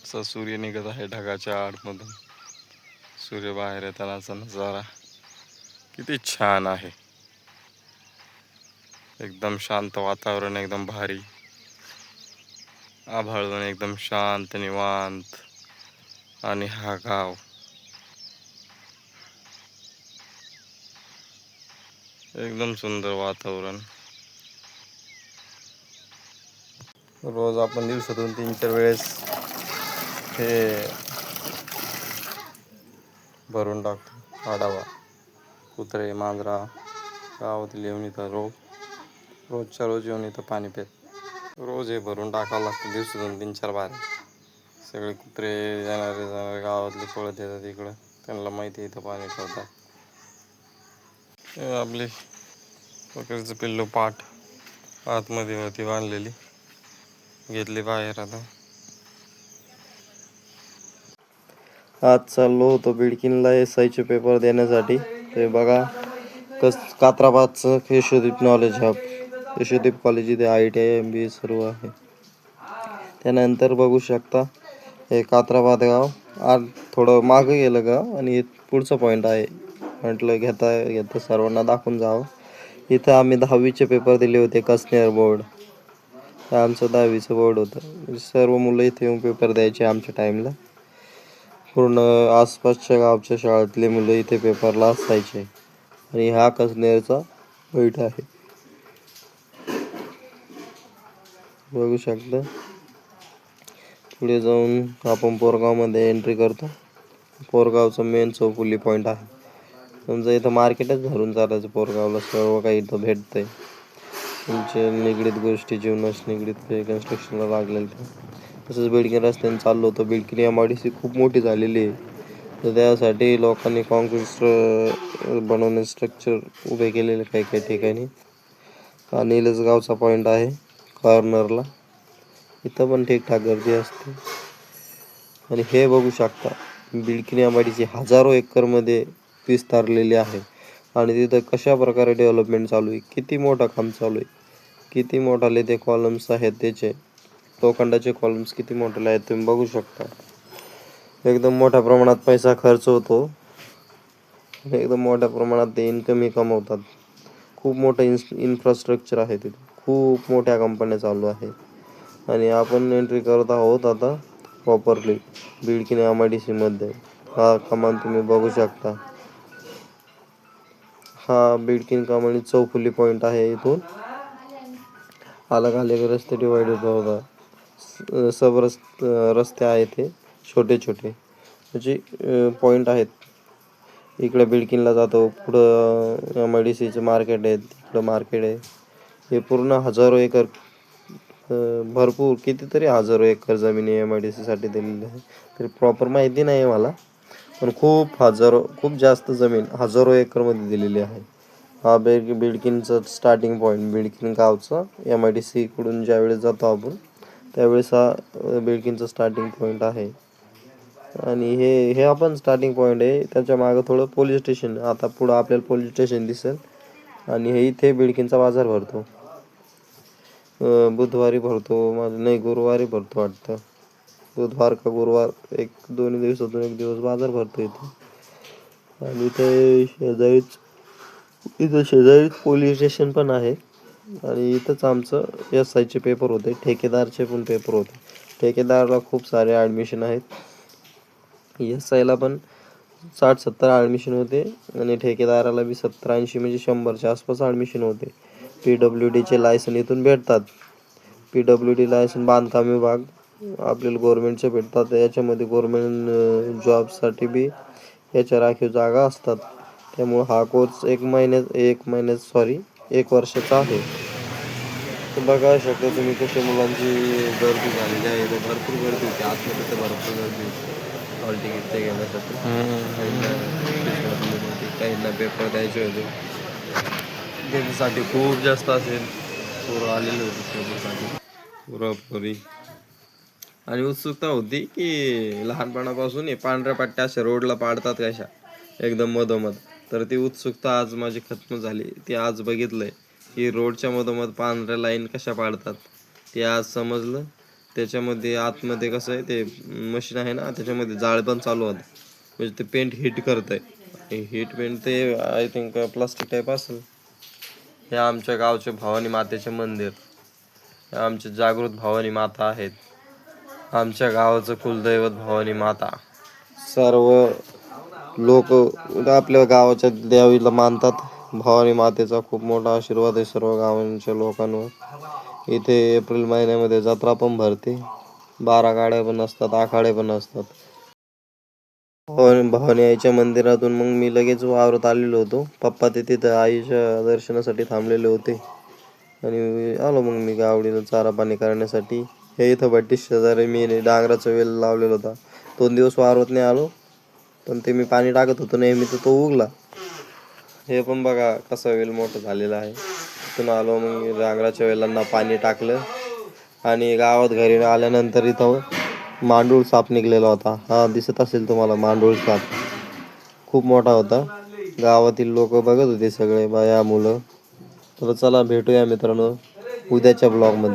असा सूर्य निघत आहे ढगाच्या आडमधून. सूर्य बाहेर येतानाचा नजारा किती छान आहे. एकदम शांत वातावरण, एकदम भारी. आभाळून एकदम शांत निवांत. आणि हा गाव एकदम सुंदर वातावरण. रोज आपण दिवसातून 3-4 वेळेस हे भरून टाकतो. आढावा, कुत्रे, मांजरा गावातील येऊन इथं रोजच्या रोज येऊन इथं पाणी पित. रोज हे भरून टाकावं लागतं दिवसातून 3-4 बार. सगळे कुत्रे येणारे जाणारे गावातले पळत येतात इकडं. त्यांना माहिती आहे इथं पाणी ठेवतात. आपली बकरीचं पिल्लू पाठ आतमध्ये होती बांधलेली, घेतली बाहेर. आता आज चाललो होतो बिडकीनला SI चे पेपर देण्यासाठी. ते बघा कात्राबादचं Yashodeep knowledge hub, Yashodeep college, इथे ITI MBA सर्व आहे. त्यानंतर बघू शकता हे कात्राबाद गाव. आज थोडं मागं गेलं गाव आणि पुढचं पॉईंट आहे. म्हटलं घेता सर्वांना दाखवून जावं. इथं आम्ही 10वीचे पेपर दिले होते. कसनेर बोर्ड, आमचं 10वीचं बोर्ड होतं. सर्व मुलं इथे येऊन पेपर द्यायचे आमच्या टाईमला. पूर्ण आसपासच्या गावच्या शाळेतले मुलं इथे पेपरला असायचे. आणि हा कसनेरचा पॉईंट आहे, बघू शकता. पुढे जाऊन आपण पोरगावमध्ये एंट्री करतो. पोरगावचं मेन चौफुली पॉईंट आहे. समजा इथं मार्केटच धरून चालायचं पोरगावला. सर्व काही इथं भेटतंय. तुमचे निगडीत गोष्टी, जीवनाशी निगडीत काही कन्स्ट्रक्शनला लागलेलं. तसंच बिडकीन रस्त्याने चाललो होतो. बिडकीन MIDC खूप मोठी झालेली आहे, तर त्यासाठी लोकांनी कॉन्क्रीट बनवणे स्ट्रक्चर उभे केलेले काही ठिकाणी. हा निलज गावचा पॉईंट आहे कॉर्नरला. इथं पण ठीकठाक गर्दी असते. आणि हे बघू शकता बिडकीन MIDC हजारो एकरमध्ये विस्तारलेली आहे. आणि तिथं कशा प्रकारे डेव्हलपमेंट चालू आहे, किती मोठं काम चालू आहे, किती मोठाले ते कॉलम्स आहेत, त्याचे लोखंडाचे कॉलम्स किती मोठाले आहेत तुम्ही बघू शकता. एकदम मोठ्या प्रमाणात पैसा खर्च होतो. एकदम मोठ्या प्रमाणात ते इन्कमही कमवतात. खूप मोठं इन्फ्रास्ट्रक्चर आहे तिथे. खूप मोठ्या कंपन्या चालू आहेत. आणि आपण एंट्री करत आहोत आता प्रॉपरली बिडकीन MIDC मध्ये. हा कमान तुम्ही बघू शकता. हा बिडकीन कमानी चौफुली पॉईंट आहे. इथून अलग अलग रस्ते डिवाइड होता. सब रस्ते आहेत हे छोटे छोटे, म्हणजे पॉईंट आहेत. इकडे बिडकीनला जातो, पुढं MIDCचे मार्केट आहे, तिकडं मार्केट आहे. हे पूर्ण हजारो एकर, भरपूर कितीतरी हजारो एकर जमीन MIDC साठी दिलेली आहे. तरी प्रॉपर माहिती नाही आहे मला, पण खूप जास्त जमीन हजारो एकरमध्ये दिलेली आहे. हा बिडकीनचं स्टार्टिंग पॉईंट, बिडकीन गावचं MIDC कडून ज्यावेळेस जातो आपण त्यावेळेस हा बिडकीनचं स्टार्टिंग पॉईंट आहे. आणि हे आपण स्टार्टिंग पॉईंट आहे. त्याच्या मागं थोडं पोलीस स्टेशन. आता पुढं आपल्याला पोलीस स्टेशन दिसेल. आणि हे इथे बिडकीनचा बाजार भरतो. बुधवारी भरतो, नाही गुरुवारी भरतो वाटतं. बुधवार का गुरुवार, दोन्ही दिवसातून एक दिवस बाजार भरतो इथे. आणि इथं शेजारीच पोलीस स्टेशन पण आहे. आणि इथंच आमचं SIचे पेपर होते. ठेकेदारचे पण पेपर होते. ठेकेदारला खूप सारे ॲडमिशन आहेत. SIला पण 60-70 ॲडमिशन होते. आणि ठेकेदाराला बी 70-80 म्हणजे 100च्या आसपास ॲडमिशन होते. PWDचे लायसन इथून भेटतात. PWD लायसन बांधकाम विभाग आपल्याला गव्हर्नमेंटचे भेटतात. याच्यामध्ये गव्हर्नमेंट जॉबसाठी बी याच्या राखीव जागा असतात. त्यामुळे हा कोर्स एक वर्षाचा आहे. तर बघा शकता तुम्ही कशा मुलांची गर्दी झालेली आहे. भरपूर गर्दी होती आतमध्ये, तर भरपूर गर्दी होती हॉल तिकीट ते घेण्यासाठी. काहींना पेपर द्यायचे होते, त्याच्यासाठी खूप जास्त असेल पोरं आलेले होते पेपरसाठी पुरापुरी. आणि उत्सुकता होती की लहानपणापासून हे पांढऱ्या पट्ट्या अशा रोडला पाडतात कशा एकदम मधोमध, तर ती उत्सुकता आज माझी खत्म झाली. ती आज बघितलंय की रोडच्या मधोमध पांढऱ्या लाईन कशा पाडतात, ते आज समजलं. त्याच्यामध्ये आतमध्ये कसं आहे ते मशीन आहे ना, त्याच्यामध्ये जाळ पण चालू होतं, म्हणजे ते पेंट हीट करत आहे. हीट पेंट ते आय थिंक प्लास्टिक टाईप असेल. हे आमच्या गावचे भवानी मातेचे मंदिर, हे आमचे जागृत भवानी माता आहेत. आमच्या गावाचं कुलदैवत भवानी माता. सर्व लोक आपल्या गावाच्या देवीला मानतात. भवानी मातेचा खूप मोठा आशीर्वाद आहे सर्व गावांच्या लोकांवर. इथे एप्रिल महिन्यामध्ये जत्रा पण भरते. 12 गाड्या पण असतात, आखाडे पण असतात. भवानी आईच्या मंदिरातून मग मी लगेच वावरत आलेलो होतो. पप्पा ते तिथं आईच्या दर्शनासाठी थांबलेले होते आणि आलो मग मी गावडीला चारा पाणी करण्यासाठी. हे इथं भट्टी शेजारी मी डांगराचा वेल लावलेला होता. 2 दिवस वावरत नाही आलो, पण ते मी पाणी टाकत होतो नेहमी, तर तो उगला. हे पण बघा कसा वेल मोठा झालेला आहे. तिथून आलो मग डांगराच्या वेलांना पाणी टाकलं आणि गावात घरी आल्यानंतर इथं मांडूळ साप निघलेला होता. हा दिसत असेल तुम्हाला मांडूळ साप, खूप मोठा होता. गावातील लोक बघत होते, सगळे बाया मुलं. तर चला भेटूया मित्रांनो उद्याच्या ब्लॉगमध्ये.